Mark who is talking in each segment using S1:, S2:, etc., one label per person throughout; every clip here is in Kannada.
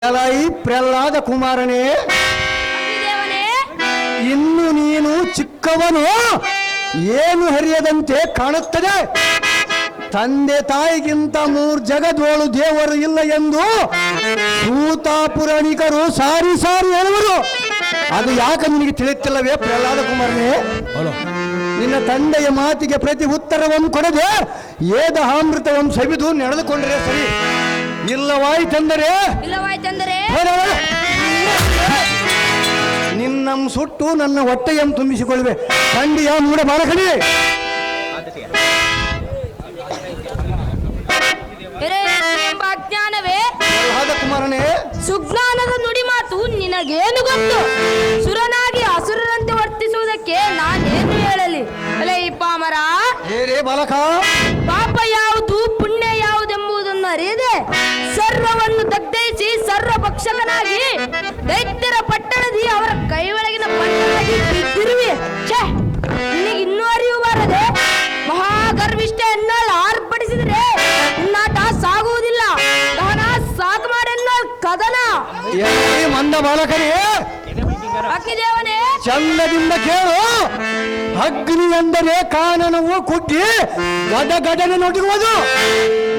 S1: ಎಲೈ ಪ್ರಹ್ಲಾದ ಕುಮಾರನೇ, ಇನ್ನು ನೀನು ಚಿಕ್ಕವನು, ಏನು ಹರಿಯದಂತೆ ಕಾಣುತ್ತದೆ. ತಂದೆ ತಾಯಿಗಿಂತ ಮೂರ್ಜಗದೋಳು ದೇವರು ಇಲ್ಲ ಎಂದು ಸೂತ ಪುರಾಣಿಕರು ಸಾರಿ ಸಾರಿ ಹೇಳುವರು. ಅದು ಯಾಕೆ ನಿನಗೆ ತಿಳಿಯುತ್ತಿಲ್ಲವೇ ಪ್ರಹ್ಲಾದ ಕುಮಾರನೇ? ನಿನ್ನ ತಂದೆಯ ಮಾತಿಗೆ ಪ್ರತಿ ಉತ್ತರವನ್ನು ಕೊಡದೆ ಏದಹಾಮೃತವನ್ನು ಸವಿದು ನಡೆದುಕೊಂಡರೆ ಸರಿ. ಇಲ್ಲವಾಯ್ತೆಂದರೆ ನಿನ್ನ ಸುಟ್ಟು ನನ್ನ ಹೊಟ್ಟೆಯನ್ನು ತುಂಬಿಸಿಕೊಳ್ಳುವೆ. ಖಂಡಿಯ ಮೂಡ ಬಾಲಕಡಿ.
S2: ಅಜ್ಞಾನವೇ
S1: ಕುಮಾರನೇ,
S2: ಸುಜ್ಞಾನದ ನುಡಿ ಮಾತು ನಿನಗೇನು ಗೊತ್ತು? ಸುರನಾಗಿ ಅಸುರರಂತೆ ವರ್ತಿಸುವುದಕ್ಕೆ ನಾನೇನು ಹೇಳಲಿ? ಅಲೇ ಪಾಮರ,
S1: ಬಾಲಕ,
S2: ಪಾಪ ಯಾವುದು ಪುಣ್ಯ ಯಾವುದೆಂಬುದನ್ನು ಅರಿಯದೆ ಸರ್ವವನ್ನು ದಗ್ಧಯಿಸಿ ಸರ್ವ ಭಕ್ಷಕನಾಗಿ ದೈತ್ಯರ ಪಟ್ಟಣದಿ ಅವರ ಕೈ ಒಳಗಿನ ಪಟ್ಟಣದಿ ಬಿದ್ದಿರುವೆ. ನಿನಗೆ ಇನ್ನೂ ಅರಿವು ಬಾರದೆ? ಮಹಾಗರ್ವಿಷ್ಠ ಎನ್ನಾಳು ಆರ್ಪಡಿಸಿದರೆ ಉನ್ನಾಟ ಸಾಗುವುದಿಲ್ಲ. ದಹನ ಸಾಕು ಮಾಡೆನ್ನಾಳು ಕದನ.
S1: ಮಂದ ಬಾಲಕನೇ,
S2: ಅಗ್ನಿದೇವನೇ,
S1: ಚಂದದಿಂದ ಕೇಳು. ಅಗ್ನಿ ಎಂದರೆ ಕಾನನವು ಕುಗ್ಗಿ ಗಡಗಡನೆ ನಡುಗುವುದು.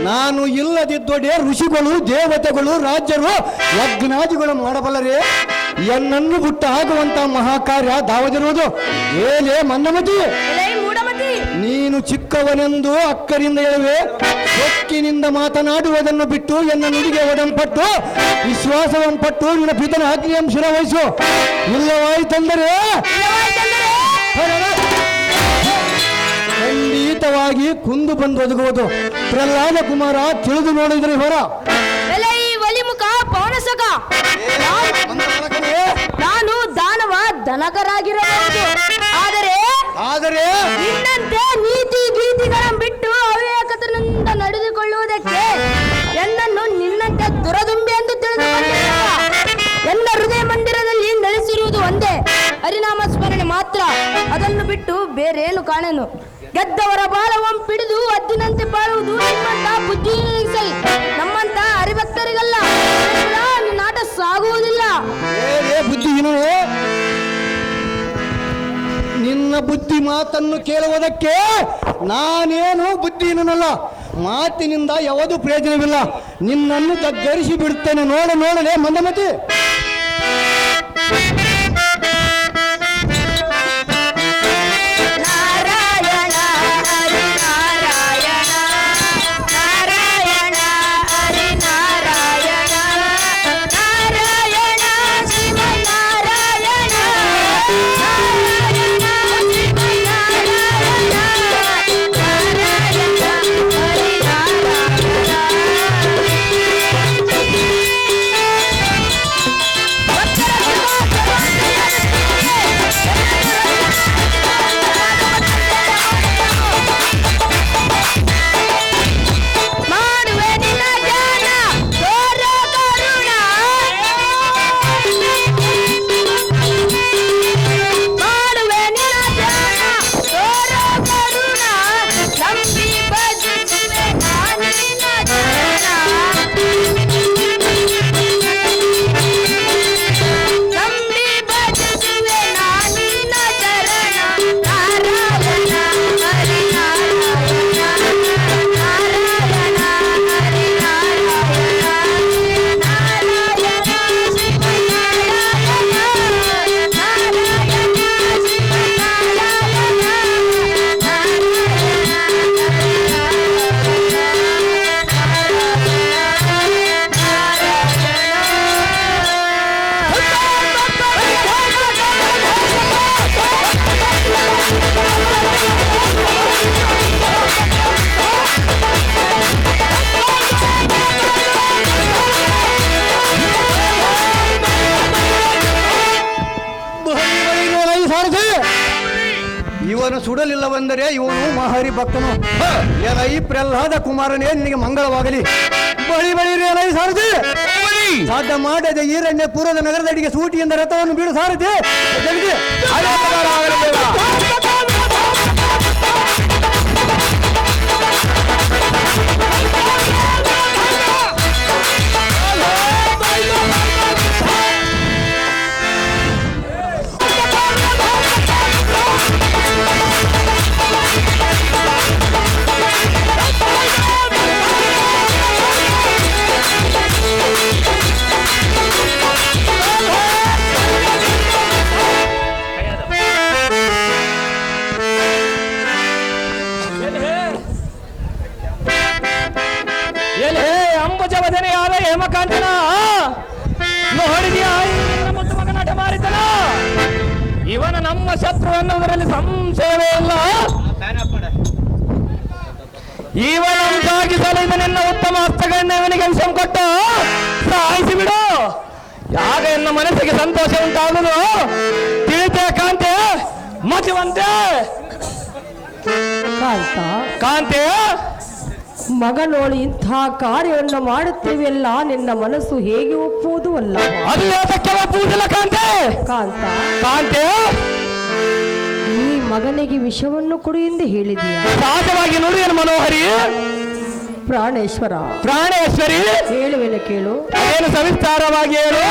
S1: ನಾನು ಇಲ್ಲದಿದ್ದೊಡೆ ಋಷಿಗಳು, ದೇವತೆಗಳು, ರಾಜ್ಯರು, ಯಜ್ಞಾದಿಗಳು ಮಾಡಬಲ್ಲರೇ? ಎನ್ನನ್ನು ಬಿಟ್ಟು ಆಗುವಂತ ಮಹಾಕಾರ್ಯ ದಾವದಿರುವುದು. ಏನೇ ಮಂದಮತಿ, ನೀನು ಚಿಕ್ಕವನೆಂದು ಅಕ್ಕರಿಂದ ಹೇಳುವೆ. ಸೊಕ್ಕಿನಿಂದ ಮಾತನಾಡುವುದನ್ನು ಬಿಟ್ಟು ಎನ್ನ ನುಡಿಗೆ ಒಡಂಪಟ್ಟು ವಿಶ್ವಾಸವನ್ನು ಪಟ್ಟು ನಿನ್ನ ಪಿತನ ಆಜ್ಞೆಯನ್ನು ಶಿರವಹಿಸು. ಇಲ್ಲವಾಯಿತೆಂದರೆ ಖಂಡಿತವಾಗಿ ಕುಂದು ಬಂದು ಒದಗುವುದು. ಪ್ರಹ್ಲಾದ ಕುಮಾರ, ತಿಳಿದು ನೋಡಿದ್ರೆ ಹೊರ.
S2: ಒಲಿಮುಖ ಪವನಸಕ, ನಾನು ದಾನವ ದನಕರಾಗಿರಬಹುದು. ಆದರೆ ನಿನ್ನಂತೆ ನೀತಿ ಗೀತಿಗಳನ್ನು ಬಿಟ್ಟು ಅವಿವೇಕತನದಿಂದ ನಡೆದುಕೊಳ್ಳುವುದಕ್ಕೆ ಎನ್ನನ್ನು ನಿನ್ನಂತೆ ದುರದುಂಬಿ ಎಂದು ತಿಳಿದುಕೊಂಡಿರುವ. ಎಲ್ಲ ಹೃದಯ ಮಂದಿರದಲ್ಲಿ ನೆಲೆಸಿರುವುದು ಒಂದೇ ಹರಿನಾಮ ಸ್ಮರಣೆ ಮಾತ್ರ. ಅದನ್ನು ಬಿಟ್ಟು ಬೇರೇನು ಕಾಣೆನು. ಗೆದ್ದವರ ಬಾಲವಂ ಪಿಡಿದು ಅದ್ದಿನಂತೆ ಬಾಳುವುದು ನಿಮ್ಮಂತ ಬುದ್ಧಿ ಸರಿ. ನಮ್ಮಂತ ಹರಿಭಕ್ತರಿಗಲ್ಲ. ನಾಟ ಸಾಗುವುದಿಲ್ಲ.
S1: ಬುದ್ಧಿಹೀನೋ, ನಿನ್ನ ಬುದ್ಧಿ ಮಾತನ್ನು ಕೇಳುವುದಕ್ಕೆ ನಾನೇನು ಬುದ್ಧಿಹೀನನಲ್ಲ. ಮಾತಿನಿಂದ ಯಾವುದು ಪ್ರಯೋಜನವಿಲ್ಲ. ನಿನ್ನನ್ನು ತಗ್ಗರಿಸಿ ಬಿಡುತ್ತೇನೆ. ನೋಡಲೇ ಮಂದಮತಿ. ಇವನು ಸುಡಲಿಲ್ಲವೆಂದರೆ ಇವನು ಮಹಾರಿ ಭಕ್ತನು. ಎಲೈ ಪ್ರಹ್ಲಾದ ಕುಮಾರನೇ, ನಿನಗೆ ಮಂಗಳವಾಗಲಿ. ಬಳಿ ಎಲೈ ಸಾರಥಿ. ಸಾಧ್ಯ ಮಾಡದೆ ಈರಣ್ಯಪುರದ ನಗರದಡಿಗೆ ಸೂಟಿಯಿಂದ ರಥವನ್ನು ಬೀಳು ಸಾರಥಿ.
S3: ಅನ್ನುವುದರಲ್ಲಿ ಸಂಶಯವೇ ಇಲ್ಲ. ಇವನನ್ನು ಸಾಗಿಸಲು ಇದು ನಿನ್ನ ಉತ್ತಮ ಹಸ್ತಗಳನ್ನ ಇವನಿಗೆ ಅಂಶ ಕೊಟ್ಟು ಸಾಯಿಸಿ ಬಿಡು. ಯಾಗ ಎನ್ನ ಮನಸ್ಸಿಗೆ ಸಂತೋಷ ಉಂಟಾಗುವುದು ತಿಳಿತೆ ಕಾಂತೆ ಮತಿವಂತೆ.
S2: ಕಾಂತ
S3: ಕಾಂತೆ
S2: ಮಗನೋಳು ಇಂಥ ಕಾರ್ಯವನ್ನು ಮಾಡುತ್ತೇವೆಲ್ಲ ನಿನ್ನ ಮನಸ್ಸು ಹೇಗೆ ಒಪ್ಪುವುದು ಅಲ್ಲ.
S3: ಅದು ಯಾತಕ್ಕೆ ಒಪ್ಪುವುದಿಲ್ಲ ಕಾಂತೆ.
S2: ಕಾಂತ
S3: ಕಾಂತೆ
S2: ಈ ಮಗನಿಗೆ ವಿಷವನ್ನು ಕೊಡು ಎಂದು ಹೇಳಿದೀಯ.
S3: ಸಹಜವಾಗಿ ನೋಡಿ ಏನು ಮನೋಹರಿ.
S2: ಪ್ರಾಣೇಶ್ವರ
S3: ಪ್ರಾಣೇಶ್ವರಿ
S2: ಹೇಳುವೆನು ಕೇಳು.
S3: ಏನು ಸವಿಸ್ತಾರವಾಗಿ ಹೇಳು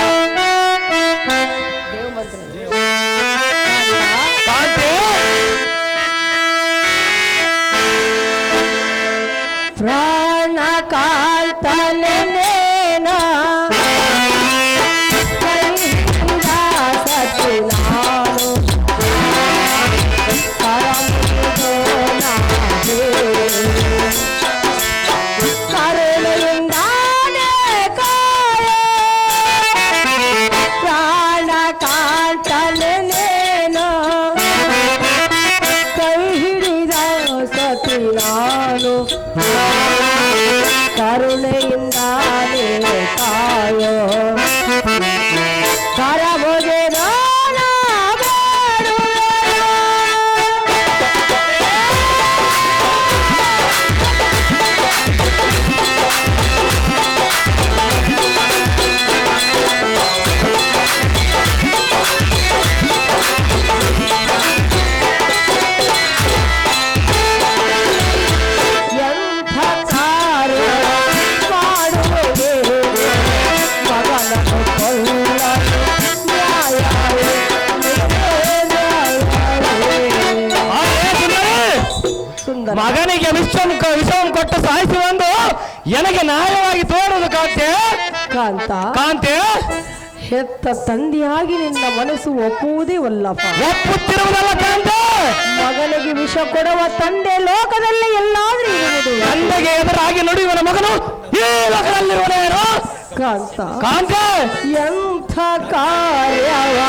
S3: ಕಾಂತೆ.
S2: ಪ್ರಾಣ ಕಾಲ್ತಲೇನ ಪ್ರಾಣ ಕಾಲ್ತಲೇನ ಕೈ ಹಿಡಿದ ಸತಿ ನಾನು ಕರುಣೆಯಿಂದಾನೇ ಕಾಯೋ ಕರಬೊಗೆ
S3: ಮಗನಿಗೆ ವಿಷವನ್ನು ಕೊಟ್ಟು ಸಾಯಿಸಿ ಬಂದು ನನಗೆ ನ್ಯಾಯವಾಗಿ ತೋರುವುದು ಕಾಂತೆ.
S2: ಕಾಂತ
S3: ಕಾಂತೆ
S2: ಹೆತ್ತ ತಂದೆಯಾಗಿ ನಿನ್ನ ಮನಸ್ಸು ಒಪ್ಪುವುದೇ ವಲ್ಲಪ್ಪ.
S3: ಒಪ್ಪುತ್ತಿರುವುದಲ್ಲ ಕಾಂತೆ.
S2: ಮಗನಿಗೆ ವಿಷ ಕೊಡುವ ತಂದೆ ಲೋಕದಲ್ಲಿ ಎಲ್ಲಾದ್ರೂ ಇರುವುದು.
S3: ತಂದೆಗೆ ಎದುರಾಗಿ ನುಡಿಯುವನ ಮಗನು ಈ ಲೋಕದಲ್ಲಿರುವನೇನು.
S2: ಕಾಂತ
S3: ಕಾಂತೆ
S2: ಎಂಥ ಕಾರ್ಯವ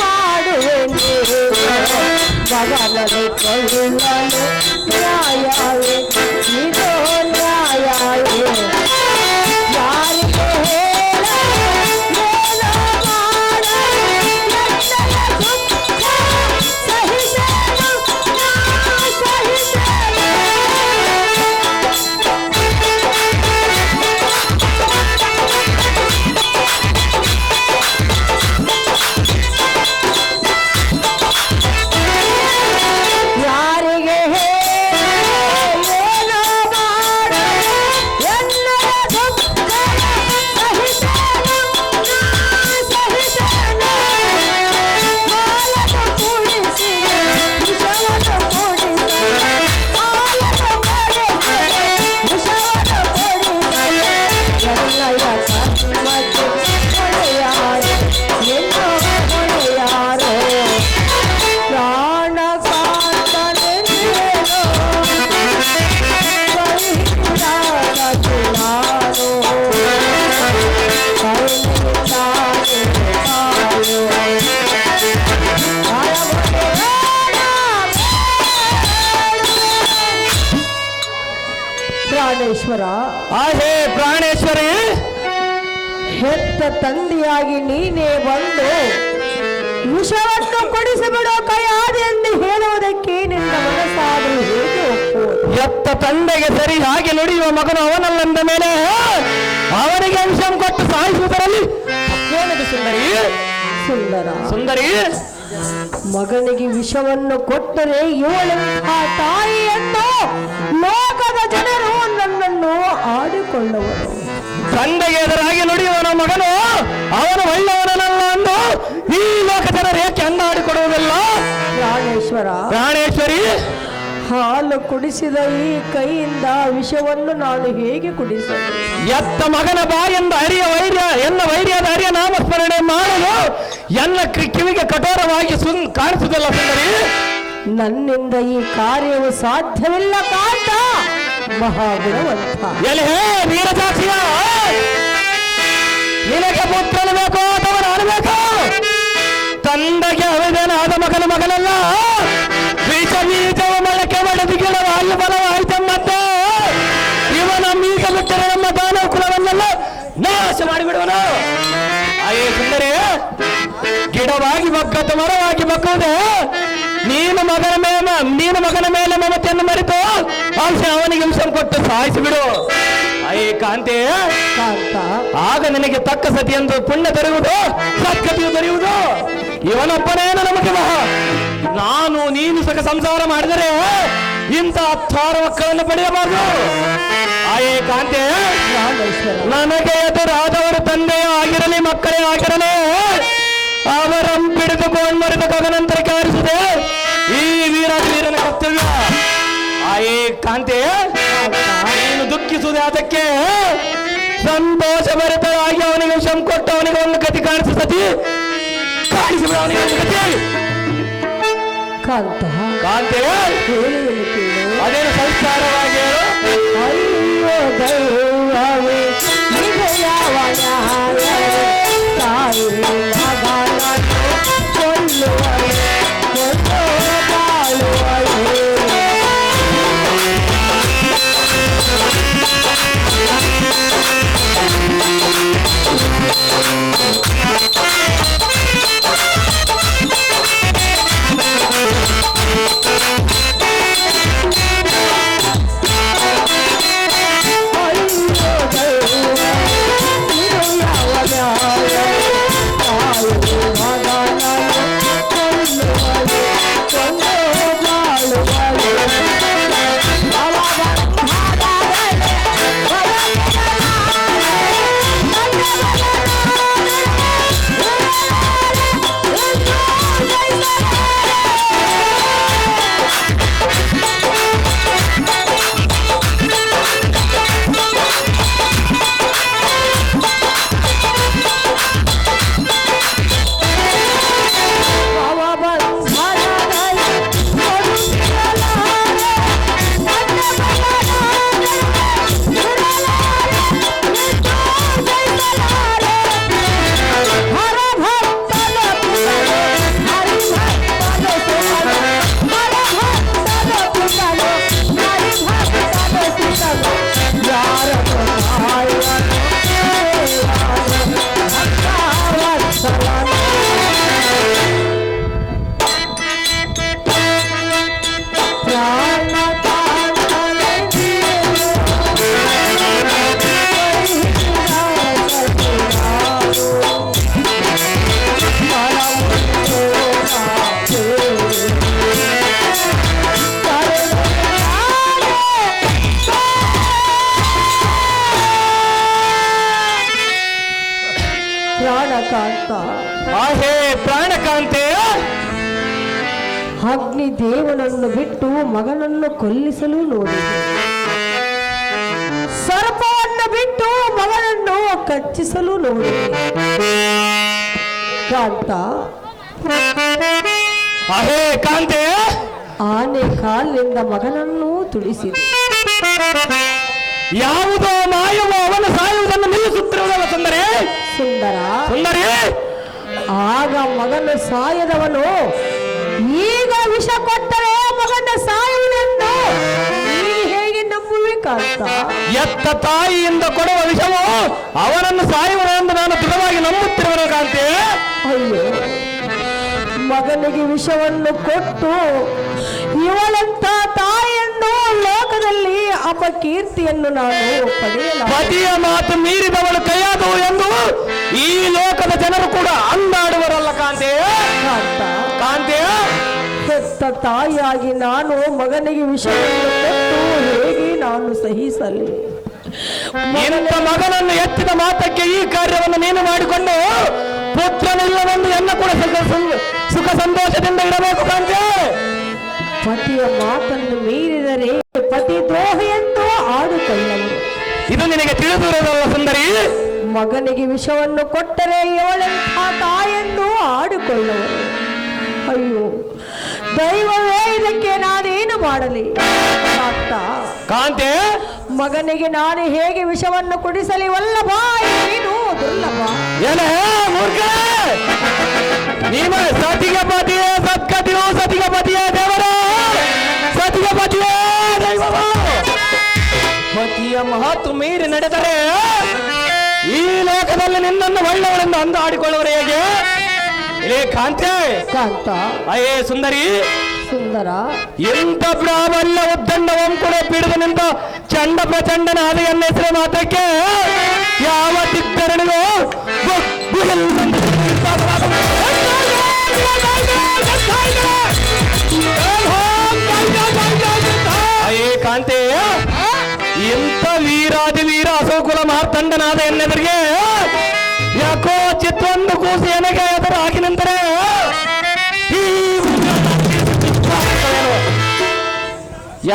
S2: ಮಾಡುವೆ ಮಗನನ್ನು ಕೊಳ್ಳಲು ನ್ಯಾಯವೇ ಇದು ನ್ಯಾಯವೇ ಯಾರಿಗೆ ಹೇಳ ಏನೋ ಮಾಡ ಸಹಿಸೇನು ಯಾರಿಗೆ ಏನೋ ಮಾಡ ಎಲ್ಲರ ದುಃಖ ಸಹಿಸೇನು ಸಹಿಸೇನು ಹಾಲನ್ನು ಕೂಡಿಸಿ ವಿಷವನ್ನು ಕೂಡಿಸಿ ಹಾಲನ್ನು ಕೂಡಿಸಿ ವಿಷವನ್ನು ಕೂಡಿಸಿ ಎಲ್ಲಯ ಕರ್ಮಕ್ಕೆ ಕೊನೆಯಾರು ಎಲ್ಲೋ ಕೊನೆಯಾರು ಪ್ರಾಣ ಕಾಂತನೆಂದೇನೋ ಕೈಹಿಡಿದಾಗದು ನಾನು ಕರುಣೆಯಿಂದಾನೆ ಕಾಯೋ ಪ್ರಾಣೇಶ್ವರ
S3: ಆಹೇ ಪ್ರಾಣೇಶ್ವರಿ
S2: ಹೆತ್ತ ತಂದೆಯಾಗಿ ನೀನೇ ಬಂದು ವಿಷವನ್ನು ಕೊಡಿಸಿಬಿಡೋ ಕೈಯಾದೆ ಎಂದು ಹೇಳುವುದಕ್ಕೆ ನಿನ್ನ ಮನಸ್ಸಾದರೂ ಹೇಗೆ ಒಪ್ಪುವುದು.
S3: ಎತ್ತ ತಂದೆಗೆ ಸರಿ ಹಾಗೆ ನುಡಿಯುವ ಮಗನು ಅವನಲ್ಲಂದ ಮೇಲೆ ಅವನಿಗೆ ಅಂಶ ಕೊಟ್ಟು ಸಾಯಿಸುವುದರಲ್ಲಿ ತಪ್ಪೇನಿದೆ ಸುಂದರಿ.
S2: ಸುಂದರ
S3: ಸುಂದರಿ
S2: ಮಗನಿಗೆ ವಿಷವನ್ನು ಕೊಟ್ಟರೆ ಇವಳೆಂಥ ತಾಯಿ ಎಂದು ಲೋಕದ ಜನರು ನನ್ನನ್ನು ಆಡಿಕೊಳ್ಳುವರು.
S3: ತಂದೆಗೆ ಎದುರಾಗಿ ನುಡಿಯುವನ ಮಗನು ಅವನು ಒಳ್ಳೆಯವನಲ್ಲ ಎಂದು ಈ ಲೋಕ ಜನರು ಏಕೆ ಅಂದಾಡಿಕೊಡುವುದಿಲ್ಲ.
S2: ಪ್ರಾಣೇಶ್ವರ
S3: ಪ್ರಾಣೇಶ್ವರಿ
S2: ಹಾಲು ಕುಡಿಸಿದ ಈ ಕೈಯಿಂದ ವಿಷವನ್ನು ನಾನು ಹೇಗೆ ಕುಡಿಸಲು.
S3: ಎತ್ತ ಮಗನ ಬಾಯಿಂದ ಹರಿಯ ವೈರ್ಯ ಎನ್ನ ವೈರ್ಯದ ಹರಿಯ ನಾಮಸ್ಮರಣೆ ಮಾಡಲು ಎನ್ನ ಕಿವಿಗೆ ಕಠೋರವಾಗಿ ಕಾಣಿಸುವುದಿಲ್ಲ ಸುಂದರಿ.
S2: ನನ್ನಿಂದ ಈ ಕಾರ್ಯವು ಸಾಧ್ಯವಿಲ್ಲ ಕಾಂತ ಮಹಾಗುಣವಂತ.
S3: ಎಲೆ ವೀರಸಾಕ್ಷಿಯ ನಿನಗೆ ಪುತ್ರನು ಬೇಕೋ ಅಥವಾ ನಾನು ಬೇಕೋ ತಂದೆಗೆ ಅವಿದೇನಾದ ಮಗನ ಮಗನಲ್ಲ ಬೀಜವ ಮೊಳಕೆ ಮಾಡದು ಗಿಡವಾಗಿ ಬಲವಾಯ್ತಮ್ಮತ್ತೆ ಇವನ ಮೀಗ ಬಿಟ್ಟರೆ ನಮ್ಮ ದಾನವ ಕುಲವನ್ನೆಲ್ಲ ನಾಶ ಮಾಡಿಬಿಡುವನು. ಅಯ್ಯೇ ಸುಂದರಿ, ಗಿಡವಾಗಿ ಬಗ್ಗದ್ದು ಮರವಾಗಿ ಬಗ್ಗುವುದು ನೀನು ಮಗನ ಮೇಲೆ ಮಮತೆಯನ್ನು ಮರೆತು ಅವನಿಗೆ ಹಿಂಸೆ ಕೊಟ್ಟು ಸಾಯಿಸಿಬಿಡು. ಅಯ್ಯೇ ಕಾಂತಿ, ಆಗ ನಿನಗೆ ತಕ್ಕ ಸತಿ ಎಂದು ಪುಣ್ಯ ದೊರೆಯುವುದು, ಸದ್ಗತಿಯು ದೊರೆಯುವುದು. ಇವನೊಬ್ಬನೇನು ನಮಗೆ ನಾನು ನೀನು ಸುಖ ಸಂಸಾರ ಮಾಡಿದರೆ ಇಂಥ 10 ಮಕ್ಕಳನ್ನು ಪಡೆಯಬಾರದು. ಅಯ್ಯೇ ಕಾಂತಿ, ನನಗೆ ಎದುರಾದವರು ತಂದೆಯೇ ಆಗಿರಲಿ ಮಕ್ಕಳೇ ಆಗಿರಲಿ ಅವರನ್ನು ಹಿಡಿದುಕೊಂಡು ಮರೆತು ಗಗನಂತರ ಕಾರಿಸಿದೆ ಈ ವೀರನ ಕರ್ತವ್ಯ. ಅಯ್ಯೇ ಕಾಂತಿ, ನೀನು ದುಃಖಿಸುವುದೇ ಅದಕ್ಕೆ ಸಂತೋಷ ಭರಿತರಾಗಿ ಅವನಿಗೆ ವಿಷಂ ಕೊಟ್ಟು ಅವನಿಗೆ ಒಂದು ಗತಿ ಕಾಣಿಸಿ ಕಾಣಿಸಿಬಿಡ ಅವನಿಗೆ ಒಂದು ಗತಿ. ಕಾಂತಿ, ಅದೇನು ಸಂಸ್ಕಾರವಾಗಿ
S2: ಅಯ್ಯೋ ದೈವವೇ ತಾಯಿ ಮಗನನ್ನು ಕೊಲ್ಲುವಳೆ
S3: ಪ್ರಾಣಕಾಂತೆ,
S2: ಅಗ್ನಿ ದೇವನನ್ನು ಬಿಟ್ಟು ಮಗನನ್ನು ಕೊಲ್ಲಿಸಲು ನೋಡಿದೆ, ಸರ್ಪವನ್ನು ಬಿಟ್ಟು ಮಗನನ್ನು ಕಚ್ಚಿಸಲು ನೋಡಿದೆ. ಕಾಂತ,
S3: ಅಹೇ ಕಾಂತೆ,
S2: ಆನೆ ಕಾಲಿನಿಂದ ಮಗನನ್ನು ತುಳಿಸಿದೆ.
S3: ಯಾವುದೋ ಮಾಯವೋ ಅವನು ಸಾಯುವುದನ್ನು ನಿಲ್ಲಿಸುತ್ತಿರುವುದಲ್ಲ ಸುಂದರಿ. ಸುಂದರಿ,
S2: ಆಗ ಮಗನ ಸಾಯದವನು ಈಗ ವಿಷ ಕೊಟ್ಟರೆ ಮಗನ ಸಾಯುವುದೆಂದು ನೀನು ಹೇಗೆ ನಂಬುವೆ ಕಾಂತ?
S3: ಎತ್ತ ತಾಯಿಯಿಂದ ಕೊಡುವ ವಿಷವು ಅವನನ್ನು ಸಾಯುವನೆಂದು ನಾನು ದೃಢವಾಗಿ ನಂಬುತ್ತಿರುವನು ಕಾಂತೆ.
S2: ಅಯ್ಯೋ, ಮಗನಿಗೆ ವಿಷವನ್ನು ಕೊಟ್ಟು ಇವಳಂತ ತಾಯಿಯನ್ನು ಲೋಕದಲ್ಲಿ ಅಪಕೀರ್ತಿಯನ್ನು ನಾನು ಪಡೆಯಲ್ಲ.
S3: ಪತಿಯ ಮಾತು ಮೀರಿದವಳು ಕೈಯಾದವು ಎಂದು ಈ ಲೋಕದ ಜನರು ಕೂಡ ಅಂದಾಡುವರಲ್ಲ ಕಾಂತೆ. ಕಾಂತೆ,
S2: ಹೆತ್ತ ತಾಯಿಯಾಗಿ ನಾನು ಮಗನಿಗೆ ವಿಷವನ್ನು ಕೊಟ್ಟು ಹೇಗೆ ನಾನು ಸಹಿಸಲಿ?
S3: ಇಂಥ ಮಗನನ್ನು ಎತ್ತಿದ ಮಾತಕ್ಕೆ ಈ ಕಾರ್ಯವನ್ನು ನೀನು ಮಾಡಿಕೊಂಡು ಪುತ್ರನಿಲ್ಲವೆಂದು ಎನ್ನ ಕೂಡ ಸುಖ ಸಂತೋಷದಿಂದ ಇರಬೇಕು ಕಾಂತೆ.
S2: ಪತಿಯ ಮಾತನ್ನು ಮೀರಿದರೆ ಪತಿ ದ್ರೋಹ ಎಂದು ಆಡುಕೊಳ್ಳಲು
S3: ಇದು ನಿನಗೆ ತಿಳಿದಿರುವುದಲ್ಲ ಸುಂದರಿ.
S2: ಮಗನಿಗೆ ವಿಷವನ್ನು ಕೊಟ್ಟರೆ ಇವಳೆಂಥ ತಾಯೆಂದು ಆಡಿಕೊಳ್ಳುವರು. ಅಯ್ಯೋ ದೈವವೇ, ಇದಕ್ಕೆ ನಾನೇನು ಮಾಡಲಿ?
S3: ಕಾಂತೆ,
S2: ಮಗನಿಗೆ ನಾನು ಹೇಗೆ ವಿಷವನ್ನು ಕುಡಿಸಲಿ? ವಲ್ಲಭ, ಏನು ದುರ್ಲಭ.
S3: ಏನೇ ಮೂರ್ಖ, ನೀನು ಸತಿಗೆ ಪತಿಯೇ ಸತ್ಕತಿಯು ನಡೆದರೆ ಈ ಲೋಕದಲ್ಲಿ ನಿನ್ನನ್ನು ಒಳ್ಳೆಯವಳೆಂದು ಅಂದು ಆಡಿಕೊಳ್ಳುವರು ಹೇಗೆ? ಇಲೇ ಕಾಂತೆ,
S2: ಕಾಂತ,
S3: ಅಯ್ಯೇ ಸುಂದರಿ,
S2: ಸುಂದರ,
S3: ಎಂತ ಪ್ರಾಬಲ್ಯ ಉದ್ದಂಡವಂ ಕೂಡ ಪಿಡಿದು ನಿಂತ ಚಂಡ ಪ್ರಚಂಡನಾದ ಎನ್ನ ಹೆಸರು ಮಾತ್ರಕ್ಕೆ ಯಾವ ದಿಕ್ಕರಣಿಗೂ ಅಯ್ಯೇ ಕಾಂತೆ, ಎಂತ ವೀರಾದಿ ವೀರ ಅಸೋಕುಲ ಮಾರ್ತಂಡನಾದ ಎನ್ನೆದರಿಗೆ ಯಾಕೋ ಚಿತ್ತೊಂದು ಕೂಸು ಎನಗೆ ಎದುರಾಗಿ ನಿಂತರೆ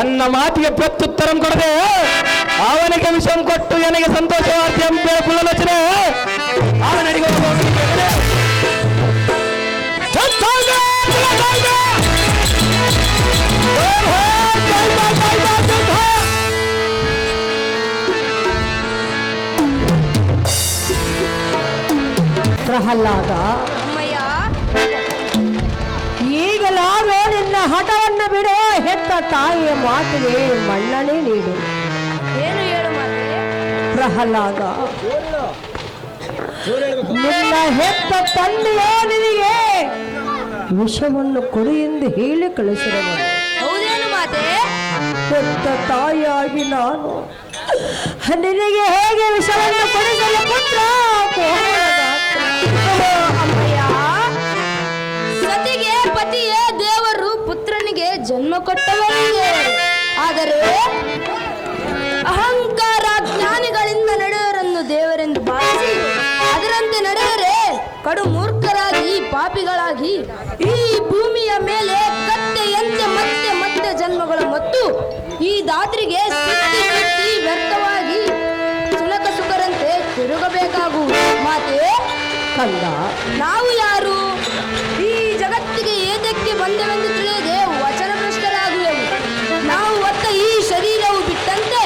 S3: ಎನ್ನ ಮಾತಿಗೆ ಪ್ರತ್ಯುತ್ತರಂ ಕೊಡದೆ ಅವನಿಗೆ ವಿಷಂ ಕೊಟ್ಟು ನನಗೆ ಸಂತೋಷವಾರ್ತಿ ಎಂಬ ಕುಲಲೋಚನೆ ಅವನಿಗೆ
S2: ಪ್ರಹ್ಲಾದ, ಈಗಲಾದರೂ ನಿನ್ನ ಹಠವನ್ನು ಬಿಡು. ಹೆತ್ತ ತಾಯಿಯ ಮಾತಿಗೆ ಮನ್ನಣೆ ನೀಡು.
S4: ಏನು ಹೇಳು ಮಾತೆ?
S2: ಪ್ರಹ್ಲಾದ, ನಿನ್ನ ಹೆತ್ತ ತಂದೆಯೋ ನಿನಗೆ ವಿಷವನ್ನು ಕೊಡು ಎಂದು ಹೇಳಿ ಕಳಿಸಿರುವನು.
S4: ಹೌದೇನು ಮಾತೆ?
S2: ಹೆತ್ತ ತಾಯಿಯಾಗಿ ನಾನು ನಿನಗೆ ಹೇಗೆ ವಿಷವನ್ನು ಕೊಡಿಸಲು ಪುತ್ರ?
S4: ಅಮ್ಮಯ್ಯ, ಸತಿಗೆ ಪತಿಯೇ ದೇವರು, ಪುತ್ರನಿಗೆ ಜನ್ಮ ಕೊಟ್ಟವರಿಗೆ. ಆದರೆ ಅಹಂಕಾರ ಜ್ಞಾನಿಗಳಿಂದ ನಡೆಯವರನ್ನು ದೇವರೆಂದು ಭಾವಿಸಿ ಅದರಂತೆ ನಡೆದರೆ ಕಡು ಮೂರ್ಖರಾಗಿ ಪಾಪಿಗಳಾಗಿ ಈ ಭೂಮಿಯ ಮೇಲೆ ಕತ್ತೆಯಂತೆ ಮತ್ತೆ ಮತ್ತೆ ಜನ್ಮಗಳು ಮತ್ತು ಈ ದಾತ್ರಿಗೆ ಸುತ್ತಿ ಸುತ್ತಿ ವ್ಯರ್ಥವಾಗಿ ಸುನಕ ಸುಖರಂತೆ ತಿರುಗಬೇಕಾಗುವುದು. ಮಾತೆ
S2: ಕಂದ,
S4: ನಾವು ಯಾರು? ಈ ಜಗತ್ತಿಗೆ ಏತಕ್ಕೆ ಬಂದೆವೆಂದು ತಿಳಿಯದೆ ವಚನಭ್ರಷ್ಟರಾಗುವೆವು. ನಾವು ಹೊತ್ತ ಈ ಶರೀರವು ಬಿಟ್ಟಂತೆ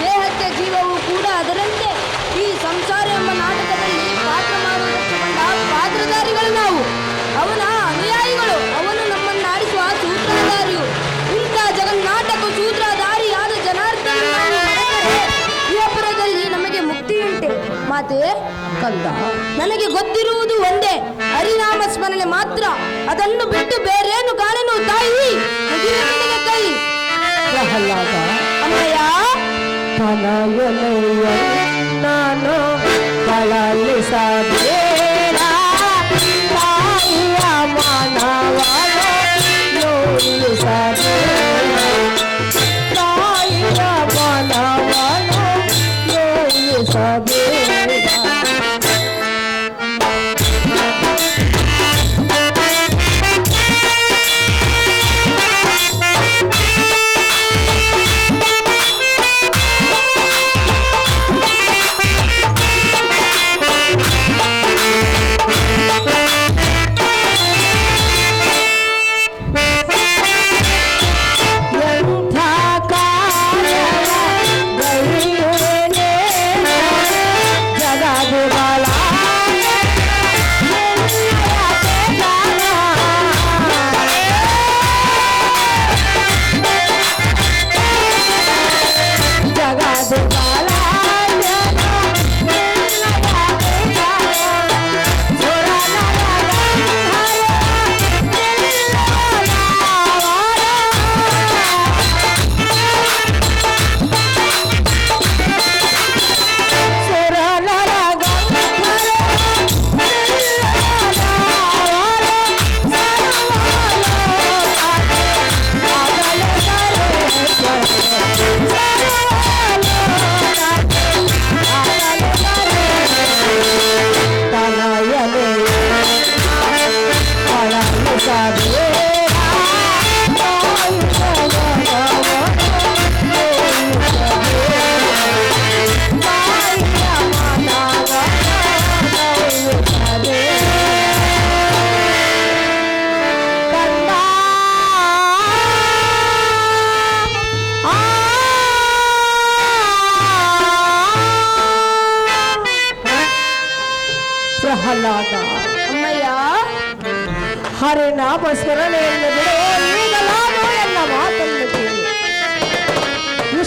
S4: ದೇಹಕ್ಕೆ ಜೀವವು ಕೂಡ ಅದರಂತೆ ಈ ಸಂಸಾರ ಎಂಬ ನಾಟಕದಲ್ಲಿ ಪಾತ್ರ ಮಾಡುವುದಕ್ಕೆ ಬಂದ ಪಾತ್ರಧಾರಿಗಳು ನಾವು. ಅವನ ಅನುಯಾಯಿಗಳು. ಅವನು ನಮ್ಮನ್ನು ಆಡಿಸುವ ಸೂತ್ರಧಾರಿಯು. ಇಂಥ ಜಗನ್ನಾಟಕ ಸೂತ್ರಧಾರಿಯಾದ ಜನಾರ್ದನ ಇಹಪುರದಲ್ಲಿ ನಮಗೆ ಮುಕ್ತಿಯುಂಟೆ. ಮಾತೆ
S2: ಕಂದ,
S4: ನನಗೆ ಗೊತ್ತಿರುವುದು ಒಂದೇ, ಹರಿನಾಮ ಸ್ಮರಣೆ ಮಾತ್ರ. ಅದನ್ನು ಬಿಟ್ಟು ಬೇರೇನು ಕಾಣೆನು ತಾಯಿ. ಮುಗಿವೆ ನಿನಗೆ ಕೈ.
S2: ಪ್ರಹ್ಲಾದ,
S4: ಅಮ್ಮಯ್ಯ,
S2: ತನಯನಯ್ಯ ನಾನು ಕಳಲಿಸಬೇಡ, ತಾಯಿಯ ಮನವನ್ನು ನೋಯಿಸಬೇಡ, ತಾಯಿಯ ಮನವನ್ನು ನೋಯಿಸಬೇಡ. ಪ್ರಹ್ಲಾದ,
S4: ಅಮ್ಮಯ್ಯ,
S2: ಹರಿನಾಮ ಸ್ಮರಣೆಯನ್ನು ಬಿಡು. ಈಗಲಾದರೂ ನನ್ನ ಮಾತನ್ನು ಕೇಳು.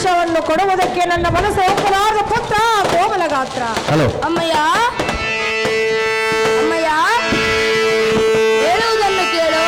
S2: ವಿಷವನ್ನು ಕೊಡುವುದಕ್ಕೆ ನನ್ನ ಮನಸ್ಸು ಒಪ್ಪಲಾರದ ಪುತ್ರ ಕೋಮಲ ಗಾತ್ರ.
S3: ಹಲೋ
S4: ಅಮ್ಮಯ್ಯ ಅಮ್ಮಯ್ಯ ಹೇಳುವುದನ್ನು ಕೇಳು.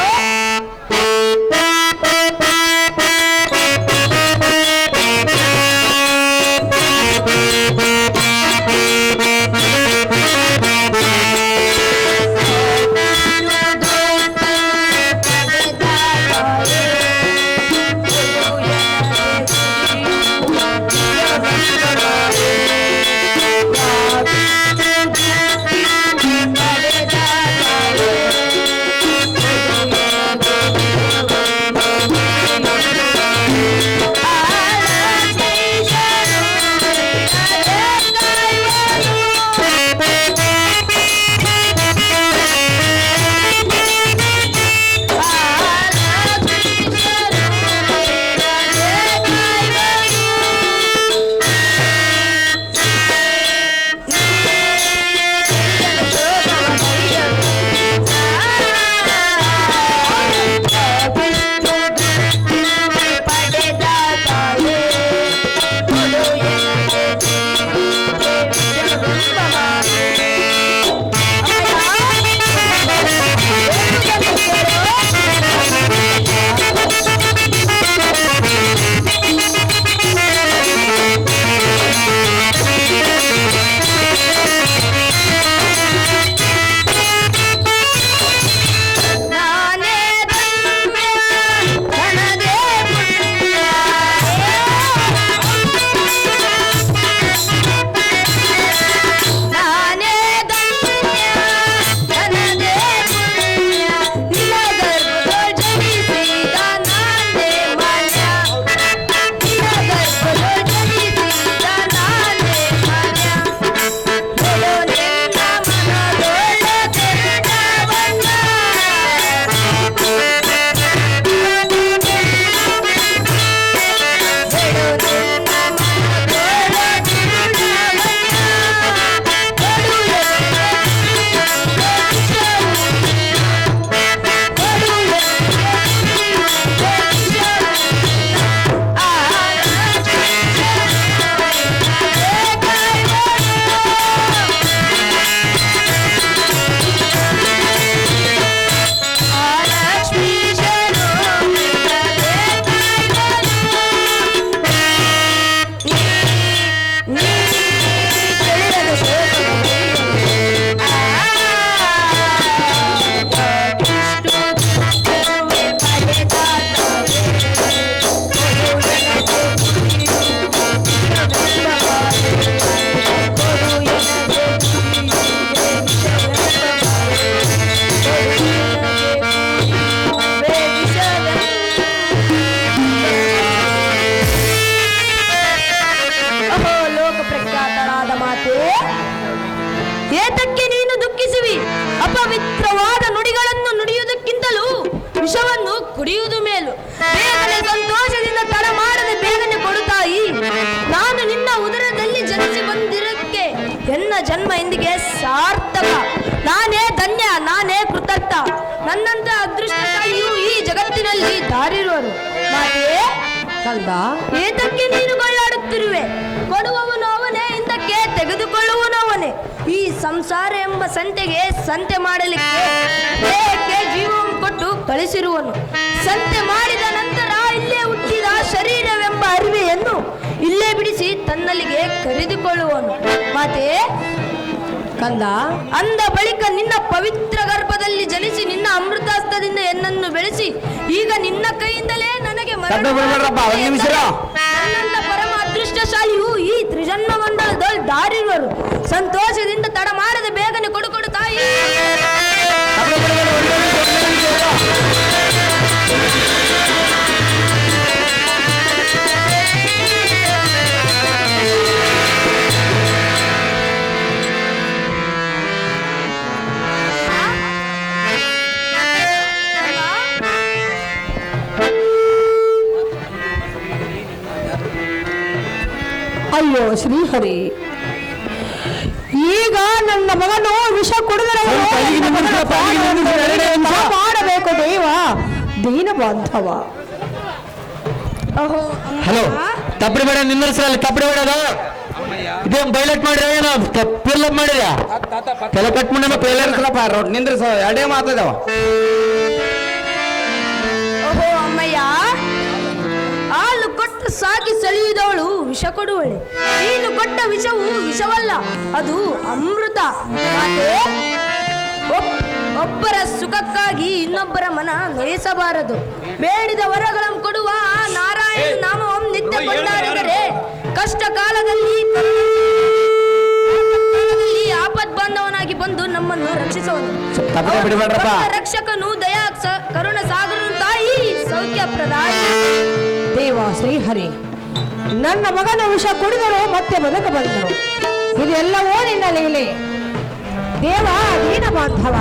S4: ಏತಕ್ಕೆ ನೀನು ದುಃಖಿಸುವಿ? ಅಪವಿತ್ರವಾದ ನುಡಿಗಳನ್ನು ನುಡಿಯುವುದಕ್ಕಿಂತಲೂ ವಿಷವನ್ನು ಕುಡಿಯುವುದು ಮೇಲು. ಬೇಗನೆ ಸಂತೋಷದಿಂದ ತಡ ಮಾಡದೆ ಬೇಗನೆ ಕೊಡುತ್ತಾಯಿ. ನಾನು ನಿನ್ನ ಉದರದಲ್ಲಿ ಜನಿಸಿ ಬಂದಿರಕ್ಕೆ ಎನ್ನ ಜನ್ಮ ಎಂದಿಗೆ ಸಾರ್ಥಕ. ನಾನೇ ಧನ್ಯ, ನಾನೇ ಕೃತಜ್ಞ. ನನ್ನಂತ ಅದೃಷ್ಟಶಾಲಿಯು ಈ ಜಗತ್ತಿನಲ್ಲಿ ದಾರಿರುವರು. ಮಾತೆ ಕಂದ, ಏತಕ್ಕೆ ನೀನು ಕೊಳ್ಳಾಡುತ್ತಿರುವೆ? ಕೊಡುವವನು ಅವನೇ, ಹಿಂದಕ್ಕೆ ತೆಗೆದುಕೊಳ್ಳುವನು ಅವನೇ. ಈ ಸಂಸಾರ ಎಂಬ ಸಂತೆಗೆ ಸಂತೆ ಮಾಡಲಿಕ್ಕೆ ದೇಹಕ್ಕೆ ಜೀವವನ್ನು ಕೊಟ್ಟು ಕಳಿಸಿರುವನು. ಸಂತೆ ಮಾಡಿದ ನಂತರ ಇಲ್ಲೇ ಹುಟ್ಟಿದ ಶರೀರವೆಂಬ ಅರಿವೆಯನ್ನು ಇಲ್ಲೇ ಬಿಡಿಸಿ ತನ್ನಲ್ಲಿಗೆ ಕರೆದುಕೊಳ್ಳುವನು. ಮಾತೆ ಕಂದ, ಅಂದ ಬಳಿಕ ನಿನ್ನ ಪವಿತ್ರ ಗರ್ಭದಲ್ಲಿ ಜನಿಸಿ ನಿನ್ನ ಅಮೃತಾಸ್ತದಿಂದ ಎನ್ನನ್ನು ಬೆಳೆಸಿ ಈಗ ನಿನ್ನ ಕೈಯಿಂದಲೇ ನನಗೆ ನನ್ನಂತ ಪರಮ ಅದೃಷ್ಟಶಾಲಿಯು ಈ ತ್ರಿಜನ್ಮ ಮಂಡಲದಲ್ಲಿ ದಾರಿರುವರು. ಸಂತೋಷದಿಂದ ತಡ ಮಾಡದೆ ಬೇಗನೆ ಕೊಡು ತಾಯಿ.
S2: ಅಯ್ಯೋ ಶ್ರೀಹರಿ, ಈಗ ನನ್ನ ಮಗನು ವಿಷ ಕುಡಿದರೆ ಮಾಡಬೇಕು ದೇವ ದೀನ ಬಾಂಧವ.
S3: ಹಲೋ ತಪ್ಪಡಿ ಬೇಡ ನಿಂದಿರ್ಸಲ್ಲಿ ತಪ್ಪಡಿ ಬೇಡದು ಇದೇನ್ ಬೈಲೆಟ್ ಮಾಡಿದ್ರೆ ಏನೋ ಪಿರ್ಲಪ್ ಮಾಡಿದ್ಯಾ ಕೆಲ ಕಟ್ ಮಾಡಿ ಪೈಲಪ್ಪ ರೋಡ್ ನಿಂದ್ರಿಸ ಎರಡೇ ಮಾತಾದವ
S4: ಓಹೋ ಅಮ್ಮಯ್ಯ, ಹಾಲು ಕೊಟ್ಟು ಸಾಕಿ ಸೆಳೆಯುವುದವಳು ವಿಷ ಕೊಡುವಳೆ. ನೀನು ಕೊಟ್ಟ ವಿಷವು ವಿಷವಲ್ಲ, ಅದು ಅಮೃತ. ಮಾತೆ, ಒಬ್ಬರ ಸುಖಕ್ಕಾಗಿ ಇನ್ನೊಬ್ಬರ ಮನ ನೋಯಿಸಬಾರದು. ಬೇಡಿದ ವರಗಳನ್ನು ಕೊಡುವ ಆ ನಾರಾಯಣ ನಾಮವನ್ನು ನಿತ್ಯ ಕೊಂಡಾಡಿದರೆ ಕಷ್ಟ ಕಾಲದಲ್ಲಿ ಆಪತ್ ಬಾಂಧವನಾಗಿ ಬಂದು ನಮ್ಮನ್ನು ರಕ್ಷಿಸುವನು. ರಕ್ಷಕನು ದಯಾ ಕರುಣ ಸಾಗರನು ತಾಯಿ ಸೌಖ್ಯ ಪ್ರದಾಯಿ.
S2: ದೇವ ಶ್ರೀಹರಿ, ನನ್ನ ಮಗನ ವಿಷ ಕುಡಿದರು ಮತ್ತೆ ಬದುಕಬಂದರು. ಇದೆಲ್ಲವೂ ನಿನ್ನ ಲೀಲೆ. ದೇವ ದೀನ ಬಾಂಧವ.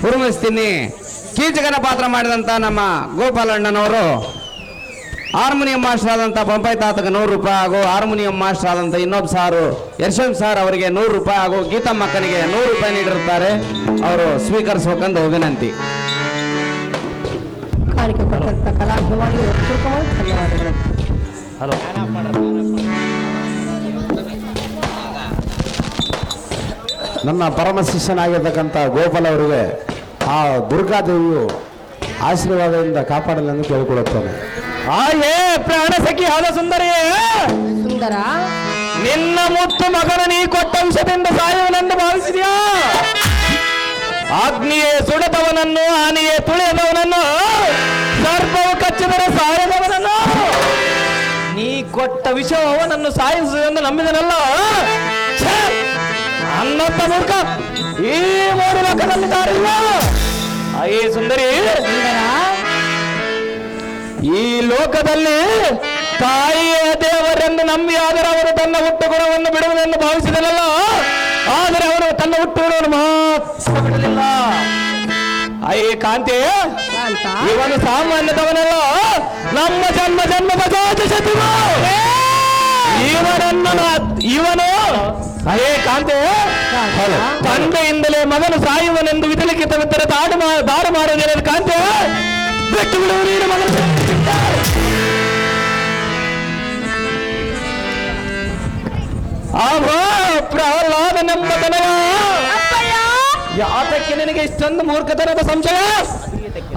S3: ಪುರಮಿಸ್ತೀನಿ. ಕೀಚಕನ ಪಾತ್ರ ಮಾಡಿದಂತ ನಮ್ಮ ಗೋಪಾಲಣ್ಣನವರು ಹಾರ್ಮೋನಿಯಂ ಮಾಸ್ಟರ್ ಆದಂತ ಬೊಂಬೈ ತಾತಗೆ 100 ರೂಪಾಯಿ ಹಾಗೂ ಹಾರ್ಮೋನಿಯಂ ಮಾಸ್ಟರ್ ಆದಂತ ಇನ್ನೊಬ್ಬ ಸಾರು ಯಶವಂತ್ ಸಾರ್ ಅವರಿಗೆ 100 ರೂಪಾಯಿ ಹಾಗೂ ಗೀತಮ್ಮಕ್ಕನಿಗೆ 100 ರೂಪಾಯಿ ನೀಡಿರುತ್ತಾರೆ. ಅವರು ಸ್ವೀಕರಿಸಬೇಕೆಂದು ವಿನಂತಿ. ಹಲೋ,
S5: ನನ್ನ ಪರಮ ಶಿಷ್ಯನಾಗಿರ್ತಕ್ಕಂಥ ಗೋಪಾಲ್ ಅವರಿಗೆ ಆ ದುರ್ಗಾದೇವಿಯು ಆಶೀರ್ವಾದದಿಂದ ಕಾಪಾಡಲೆಂದು ಕೇಳಿಕೊಳ್ಳುತ್ತೇನೆ.
S3: ಆಯೇ ಪ್ರಾಣ ಸಖಿ ಹಾಲ ಸುಂದರಿಯೇ,
S2: ಸುಂದರ,
S3: ನಿನ್ನ ಮುತ್ತು ಮಗನ ನೀ ಕೊಟ್ಟ ಅಂಶದಿಂದ ಸಾಯುವನೆಂದು ಭಾವಿಸಿದ್ಯಾ? ಅಗ್ನಿಯೇ ಸುಡದವನನ್ನು, ಆನೆಯೇ ತುಳಿಯದವನನ್ನು, ಸರ್ಪವು ಕಚ್ಚಿದರೆ ಸಾಯದವನನ್ನು ನೀ ಕೊಟ್ಟ ವಿಷವು ಅವನನ್ನು ಸಾಯಿಸುವುದೆಂದು ನಂಬಿದನಲ್ಲ. ಅನ್ನತ್ತ ಮೂರ್ಖ, ಈ 3 ಲೋಕದಲ್ಲಿದ್ದಾರಿಲ್ಲ. ಅಯ್ಯೇ ಸುಂದರಿ, ಈ ಲೋಕದಲ್ಲಿ ತಾಯಿಯೇ ದೇವರೆಂದು ನಂಬಿ ಆದರೆ ಅವರು ತನ್ನ ಹುಟ್ಟು ಗುಣವನ್ನು ಬಿಡುವುದೆಂದು ಭಾವಿಸಿದನಲ್ಲ. ಆದರೆ ಅವನು ತನ್ನ ಹುಟ್ಟು ಗುಣವನ್ನು ಮಾತ್ರ ಬಿಡಲಿಲ್ಲ. ಅಯ್ಯೇ ಕಾಂತಿ, ಇವನು ಸಾಮಾನ್ಯದವನಲ್ಲ, ನಮ್ಮ ಜನ್ಮ ಜನ್ಮದ ಜ್ಯೋತಿಷ. ಇವನು ಅಯ್ಯೇ ಕಾಂತೆ, ತಂದೆಯಿಂದಲೇ ಮಗನು ಸಾಯುವನೆಂದು ವಿಧಲಿಖಿತವಿದ್ದರೆ ದಾರು ಮಾಡುವುದೇನು ಕಾಂತೆ? ಬಿಟ್ಟು ಬಿಡುವ ನೀನು ಮಗನು. ಆಹೋ ಪ್ರಹ್ಲಾದನೆಂಬ ತನಯ, ಯಾತಕ್ಕೆ ನಿನಗೆ ಇಷ್ಟೊಂದು ಮೂರ್ಖತನದ ಸಂಶಯ?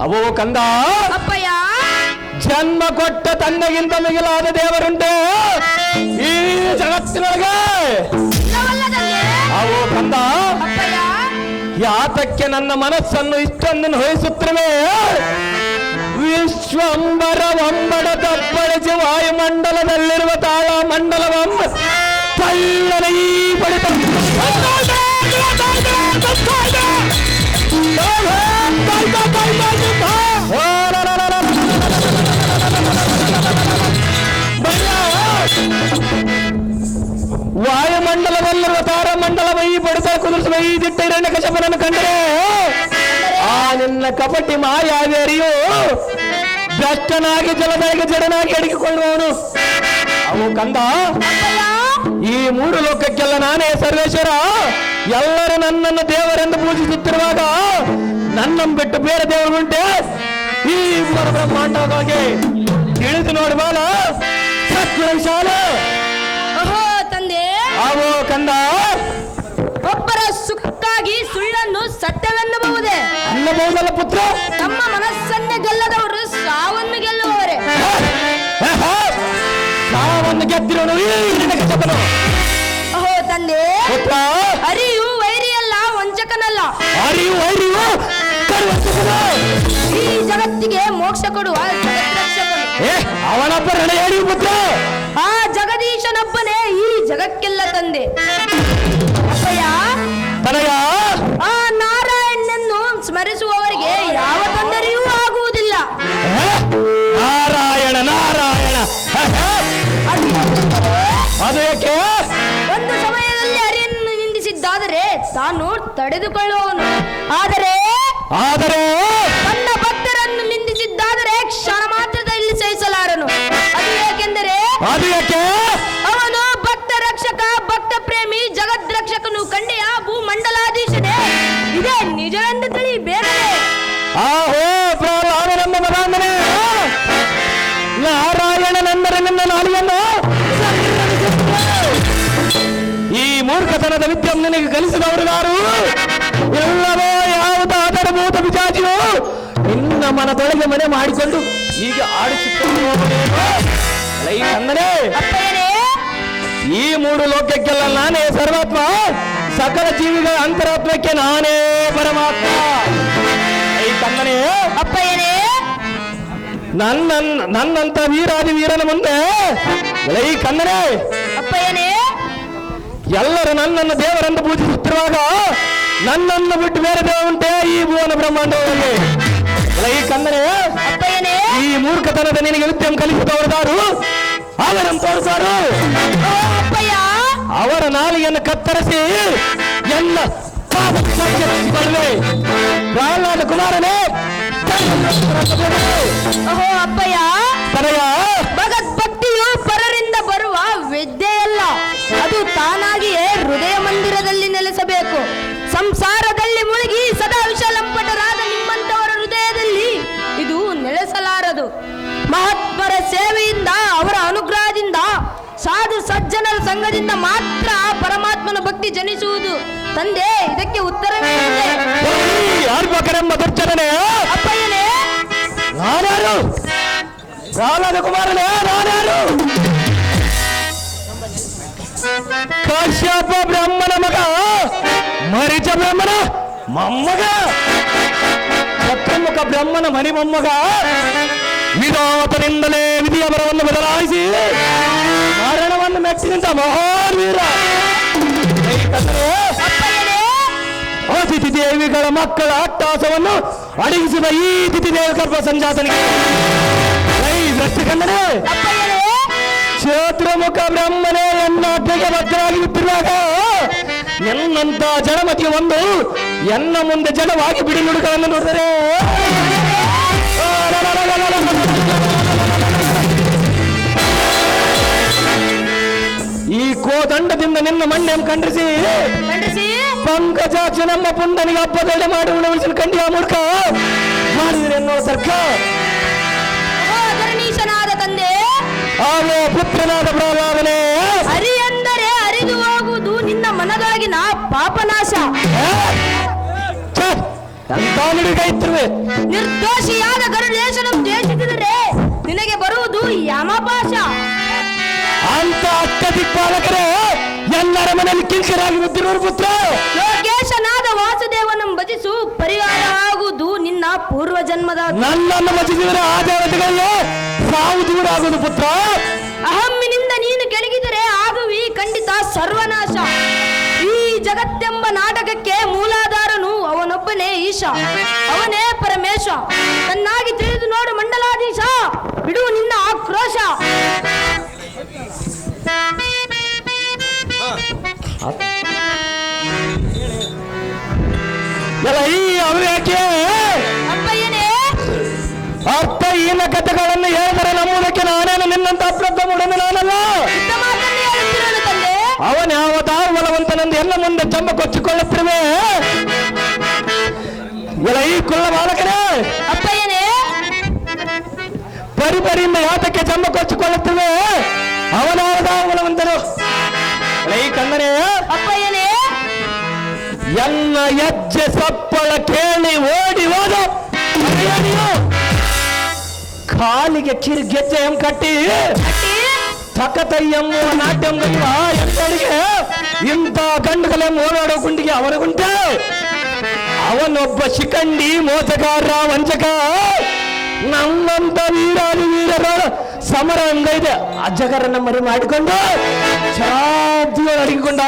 S3: ಅವೋ ಕಂದ,
S4: ಅಪ್ಪಯ್ಯ.
S3: ಜನ್ಮ ಕೊಟ್ಟ ತಂದೆಗಿಂತ ಮಿಗಿಲಾದ ದೇವರುಂಟು ಈ ಜಗತ್ತಿನೊಳಗೆ.
S4: ಇಲ್ಲವಲ್ಲ ತಂದೆ.
S3: ಅವೋ ಕಂದ,
S4: ಅಪ್ಪಯ್ಯ.
S3: ಯಾತಕ್ಕೆ ನನ್ನ ಮನಸ್ಸನ್ನು ಇಷ್ಟೊಂದು ವಹಿಸುತ್ತಿರುವೆ? ವಿಶ್ವಂಬರ ಒಂಬಡ ತಪ್ಪಳಿಸಿ ವಾಯುಮಂಡಲದಲ್ಲಿರುವ ತಾಳ ಮಂಡಲವಮ್ಮ ತಳ್ಳನ ಈ ಬಡಿತ ವಾಯುಮಂಡಲದಲ್ಲಿರುವ ತಾರಮಂಡಲವ ಈ ಬಡಿತ ಕುದುರಿಸುವ ಈ ದಿಟ್ಟ ಹಿರಣ್ಯ ಕಶಪನನ್ನು ಕಂಡರೆ ಆ ನಿನ್ನ ಕಪಟಿ ಮಾಯಾವೇರಿಯು ಭ್ರಷ್ಟನಾಗಿ ಜಲದಾಗಿ ಜಡನಾಗಿ ಅಡಗಿಕೊಳ್ಳುವವನು. ಅವು ಕಂದ, ಈ ಮೂರು ಲೋಕಕ್ಕೆಲ್ಲ ನಾನೇ ಸರ್ವೇಶ್ವರ. ಎಲ್ಲರೂ ನನ್ನನ್ನು ದೇವರೆಂದು ಪೂಜಿಸುತ್ತಿರುವಾಗ ನನ್ನನ್ನು ಬಿಟ್ಟು ಬೇರೆ ದೇವರುಂಟೆ ಈ ಬ್ರಹ್ಮಾಂಡವಾಗಿ ತಿಳಿದು ನೋಡಿ ಬಾಲ ಸತ್ಯಶಾಲ.
S4: ಅಹೋ ತಂದೆ.
S3: ಅವೋ ಕಂದ,
S4: ಒಬ್ಬರ ಸುಖಕ್ಕಾಗಿ ಸುಳ್ಳನ್ನು ಸತ್ಯವೆನ್ನಬಹುದೇ?
S3: ಅನ್ನಬಹುದಲ್ಲ ಪುತ್ರ.
S4: ನಮ್ಮ ಮನಸ್ಸನ್ನೇ ಗೆಲ್ಲದವರು ಸಾವನ್ನು ಗೆಲ್ಲುವವರೇ.
S3: ಸಾವನ್ನು ಗೆದ್ದಿರೋನು ಈ ಕಚಪನು.
S4: ಅಹೋ ತಂದೆ,
S3: ಪುತ್ರ,
S4: ಅರಿಯು ವೈರಿಯಲ್ಲ, ವಂಚಕನಲ್ಲ.
S3: ಅರಿವು ಅರಿವು
S4: ಈ ಜಗತ್ತಿಗೆ ಮೋಕ್ಷ ಕೊಡುವ ಜಗದ್ರಕ್ಷಕನು.
S3: ಅವನೊಬ್ಬ ರಣಯಾಡಿ ಪುತ್ರ.
S4: ಆ ಜಗದೀಶನೊಬ್ಬನೇ ಈ ಜಗಕ್ಕೆಲ್ಲ ತಂದೆ. ಅಪ್ಪಯ್ಯ,
S3: ತನಗ
S4: ಆ ನಾರಾಯಣನನ್ನು ಸ್ಮರಿಸುವವರಿಗೆ ಯಾವ ತೊಂದರೆಯೂ ಆಗುವುದಿಲ್ಲ.
S3: ನಾರಾಯಣ ನಾರಾಯಣ. ಅದು ಯಾಕೆ?
S4: ಒಂದು ಸಮಯದಲ್ಲಿ ಹರಿಯನ್ನು ನಿಂದಿಸಿದ್ದಾದರೆ ತಾನು ತಡೆದುಕೊಳ್ಳುವವನು. ಆದರೆ ತನ್ನ ಭಕ್ತರನ್ನು ನಿಂದಿಸಿದ್ದಾದರೆ ಕ್ಷಣ ಮಾತ್ರದಲ್ಲಿ ಸಹಿಸಲಾರನು. ಅದು ಏಕೆಂದರೆ ಅವನು ಭಕ್ತ ರಕ್ಷಕ, ಭಕ್ತ ಪ್ರೇಮಿ, ಜಗದ್ರಕ್ಷಕನು, ಕಂಡೆಯ ಭೂಮಂಡಲಾಧೀಶನೇ. ಇದೇ ನಿಜವೆಂದು ತಿಳಿ ಬೇಗನೆ.
S3: ನಮ್ಮ ಮರಾಂದನೆ ನಾರಾಯಣನೆಂದರೆ ನಿನ್ನ ನಾಡಿಯನ್ನು ಈ ಮೂರ್ಖತನದ ವಿದ್ಯೆ ನಿನಗೆ ಕಲಿಸಿದವರು ಯಾರು? ಎಲ್ಲವೋ ಯಾವುದಾದರೂ ಭೂತ ಪಿಶಾಚಿಯು ನಿನ್ನ ಮನದೊಳಗೆ ಮನೆ ಮಾಡಿಕೊಂಡು ಈಗ ಆಡಿಸುತ್ತಂದರೆ ಈ ಮೂರು ಲೋಕಕ್ಕೆಲ್ಲ ನಾನೇ ಸರ್ವಾತ್ಮ, ಸಕಲ ಜೀವಿಗಳ ಅಂತರಾತ್ಮಕ್ಕೆ ನಾನೇ ಪರಮಾತ್ಮ. ಈ ಕನ್ನನೇ
S4: ಅಪ್ಪಯ್ಯನೇ,
S3: ನನ್ನಂತ ವೀರಾದಿ ವೀರನ ಮುಂದೆ ಈ ಕನ್ನನೇ
S4: ಅಪ್ಪಯ್ಯನೇ,
S3: ಎಲ್ಲರೂ ನನ್ನನ್ನು ದೇವರೆಂದು ಪೂಜಿಸುತ್ತಿರುವಾಗ ನನ್ನನ್ನು ಬಿಟ್ಟು ಬೇರೆ ದೇವರುಂಟೆ ಈ ಭುವನ ಬ್ರಹ್ಮಾಂಡದಲ್ಲಿ? ಈ ಕನ್ನನೇ
S4: ಅಪ್ಪಯ್ಯನೇ,
S3: ಈ ಮೂರ್ಖತನದ ನಿನಗೆ ವಿದ್ಯೆ ಕಲಿಸಿದವರದಾರು ಅವರನ್ನು ತೋರಿಸಾರು.
S4: ಅಪ್ಪಯ್ಯ,
S3: ಅವರ ನಾಲಿಗೆಯನ್ನು ಕತ್ತರಿಸಿ ಎಲ್ಲ ಪ್ರಹ್ಲಾದ ಕುಮಾರನೇ.
S4: ಅಹೋ ಅಪ್ಪಯ್ಯ,
S3: ತನಗ
S4: ಭಗದ್ಭಕ್ತಿಯು ಪರರಿಂದ ಬರುವ ವಿದ್ಯೆಯಲ್ಲ, ಅದು ತಾನಾಗಿಯೇ ಹೃದಯ ಮಂದಿರದಲ್ಲಿ ನೆಲೆಸಬೇಕು. ಸಂಸಾರದಲ್ಲಿ ಮುಳುಗಿ ಸದಾ ವಿಷಲಂಪಟರಾದ ನಿಮ್ಮಂತವರ ಹೃದಯದಲ್ಲಿ ಇದು ನೆಲೆಸಲಾರದು. ಮಹಾತ್ಮರ ಸೇವೆಯಿಂದ, ಅವರ ಅನುಗ್ರಹದಿಂದ, ಸಾಧು ಸಜ್ಜನರ ಸಂಘದಿಂದ ಮಾತ್ರ ಪರಮಾತ್ಮನ ಭಕ್ತಿ ಜನಿಸುವುದು. ತಂದೆ, ಇದಕ್ಕೆ ಉತ್ತರವೇನಿದೆ?
S3: ಯಾರ್ಬೇಕರೆಂಬ ದುರ್ಚನೆ.
S4: ಅಪ್ಪಯ್ಯನೇ,
S3: ನಾನ್ಯಾರು? ಪ್ರಹ್ಲಾದ ಕುಮಾರನೇ, ನಾನ್ಯಾರು? ಕಾಶ್ಯಪ ಬ್ರಹ್ಮನ ಮಗ, ಮರಿಚ ಬ್ರಹ್ಮನ ಮೊಮ್ಮಗ, ಚತುರ್ಮುಖ ಬ್ರಹ್ಮನ ಮರಿ ಮೊಮ್ಮಗ. ವಿಧಾತನಿಂದಲೇ ವಿಧಿಯ ಬರವನ್ನು ಬದಲಾಯಿಸಿ ಮರಣವನ್ನು ಮೆಚ್ಚಿ ನಿಂತ ಮಹಾನ್ ವೀರ. ಅತಿಥಿ ದೇವಿಗಳ ಮಕ್ಕಳ ಅಟ್ಟಾಸವನ್ನು ಅಡಗಿಸಿದ ಈ ತಿಥಿ ದೇವ ಗರ್ಭ ಸಂಜಾತನಿಗೆ ಭ್ರಷ್ಟ ಕಂಡನೆ. ಚತುರ್ಮುಖ ಬ್ರಹ್ಮನೇ ಎನ್ನ ಅಡ್ಡೆಗೆ ಬದ್ಧರಾಗಿ ಬಿಟ್ಟಿರುವಾಗ ಎನ್ನಂತ ಜಡಮತಿ ಒಂದು ಎನ್ನ ಮುಂದೆ ಜಡವಾಗಿ ಬಿಡಿ ನುಡುಗಳನ್ನು ನೋಡಿದರೆ ಈ ಕೋದಂಡದಿಂದ ನಿನ್ನ ಮಣ್ಣೆಯನ್ನು ಖಂಡಿಸಿ ಪಂಕಜಾಕ್ಷ ನಮ್ಮ ಪುಂಡನಿಗೆ ಹಬ್ಬದಲ್ಲೇ ಮಾಡಿ ಉಣವಿಸಲು ಕಂಡಿಯ ಮೂರ್ಖ ಮಾಡಿದ್ರೆ ಎನ್ನುವ ತರ್ಕ.
S4: ಧರಣೀಶನಾದ ತಂದೆ,
S3: ಅವೋ ಪುತ್ರನಾದ ಪ್ರಹ್ಲಾದನೇ,
S4: ಹರಿ ಎಂದರೆ ಹರಿದು ಹೋಗುವುದು ನಿನ್ನ ಮನದೊಳಗಿನ ಪಾಪನಾಶ.
S3: ಎಂತ ನುಡಿಗೈತಿರುವೆ.
S4: ನಿರ್ದೋಷಿಯಾದ ಗರುಡೇಶನ ದ್ವೇಷಿಸಿದರೆ ನಿನಗೆ ಬರುವುದು ಯಮಪಾಶ.
S3: ಅಂತ ಅಕ್ಕ ದಿಕ್ಪಾಲಕರೇ ಎಲ್ಲರ ಮನೆಯಲ್ಲಿ ಕಿಂಕರಾಗಿ ಬಿದ್ದಿರೋರು ಪುತ್ರ.
S4: ಲೋಕೇಶನಾದ ವಾಸುದೇವನ ಭಜಿಸು, ಪರಿಹಾರ ಆಗುವುದು ನಿನ್ನ ಪೂರ್ವ ಜನ್ಮದ.
S3: ನನ್ನನ್ನು ಭಜಿಸಿದರೆ ಆ ದೇವತೆಗಳಿಗೆ ಸಾವು ದೂರ ಆಗುವುದು ಪುತ್ರ.
S4: ಅಹಮ್ಮಿನಿಂದ ನೀನು ಕೆಳಗಿದರೆ ಆಗುವಿ ಖಂಡಿತ ಸರ್ವನಾಶ. ಈ ಜಗತ್ತೆಂಬ ನಾಟಕಕ್ಕೆ ಮೂಲಾಧಾರನು ಅವನೊಬ್ಬನೇ ಈಶ, ಅವನೇ ಪರಮೇಶ. ಚೆನ್ನಾಗಿ ತಿಳಿದು ನೋಡು ಮಂಡಲಾಧೀಶ, ಬಿಡು ನಿನ್ನ ಆಕ್ರೋಶ.
S3: ಎಲ್ಲ ಈ ಅವ್ಯಾಕೆ
S4: ಅಪ್ಪಯ್ಯನೇ,
S3: ಅರ್ಥಹೀನ ಕಥೆಗಳನ್ನು ಹೇಳಿದರೆ ನಂಬುವುದಕ್ಕೆ ನಾನೇನು ನಿನ್ನಂತ ಅಪ್ರದ್ಧ ಮೂಡನೆ ನಾನಲ್ಲ.
S4: ಇದ್ದ ಮಾತನ್ನೇ ಹೇಳುತ್ತಿರೋನು ತಂದೆ.
S3: ಅವನ ಯಾವತಾ ಬಲವಂತನೆಂದು ಎಲ್ಲ ಮುಂದೆ ಚಂಬ ಕೊಚ್ಚಿಕೊಳ್ಳುತ್ತಿರುವೆ. ಎಲ್ಲ ಈ ಕುಳ್ಳ ಬಾಲಕರೇ
S4: ಅಪ್ಪಯ್ಯನೇ,
S3: ಪರಿಪರಿಯಿಂದ ಯಾತಕ್ಕೆ ಚಂಬ ಕೊಚ್ಚಿಕೊಳ್ಳುತ್ತಿರುವೆ. ಅವನಾವತಾ ಬಲವಂತನು. ಈ ಕಣ್ಣನೇ
S4: ಅಪ್ಪಯ್ಯನೇ,
S3: ಎಲ್ಲ ಹೆಜ್ಜೆ ಸಪ್ಪಳ ಕೇಳಿ ಓಡಿ ಹೋದ ಕಾಲಿಗೆ ಗೆಜ್ಜೆ ಕಟ್ಟಿ ತಕತೈ ಎಂಬುವ ನಾಟ್ಯ ಎಂಬರಿಗೆ ಇಂಥ ಗಂಡುಗಳೆಂಬ ಓಡಾಡೋ ಗುಂಡಿಗೆ ಅವರ ಗುಂಟೆ. ಅವನೊಬ್ಬ ಶಿಖಂಡಿ, ಮೋಸಗಾರ, ವಂಚಕ. ನಮ್ಮಂತ ವೀರಾದಿ ವೀರರ ಸಮರ ಹಂಗೈದೆ. ಅಜ್ಜಗರನ್ನ ಮರಿ ಮಾಡಿಕೊಂಡು ಚಾದ್ಯ ಅಡಗಿಕೊಂಡ